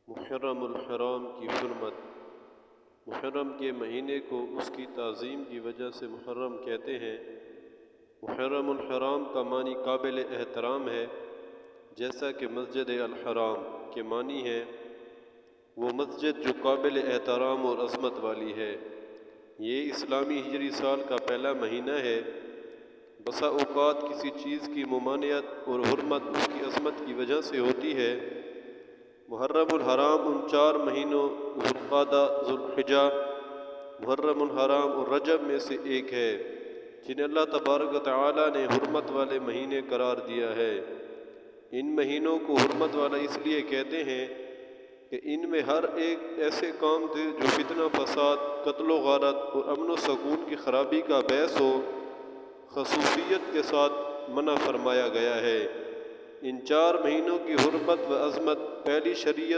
محرم الحرام کی حرمت۔ محرم کے مہینے کو اس کی تعظیم کی وجہ سے محرم کہتے ہیں۔ محرم الحرام کا معنی قابل احترام ہے، جیسا کہ مسجد الحرام کے معنی ہے وہ مسجد جو قابل احترام اور عظمت والی ہے۔ یہ اسلامی ہجری سال کا پہلا مہینہ ہے۔ بسا اوقات کسی چیز کی ممانعت اور حرمت اس کی عظمت کی وجہ سے ہوتی ہے۔ محرم الحرام ان 4 مہینوں ذوالقعدہ، ذوالحجہ، محرم الحرام اور رجب میں سے ایک ہے، جنہیں اللہ تبارک و تعالی نے حرمت والے مہینے قرار دیا ہے۔ ان مہینوں کو حرمت والا اس لیے کہتے ہیں کہ ان میں ہر ایک ایسے کام تھے جو فتنہ فساد، قتل و غارت اور امن و سکون کی خرابی کا باعث ہو، خصوصیت کے ساتھ منع فرمایا گیا ہے۔ ان 4 مہینوں کی حرمت و عظمت پہلی شریعت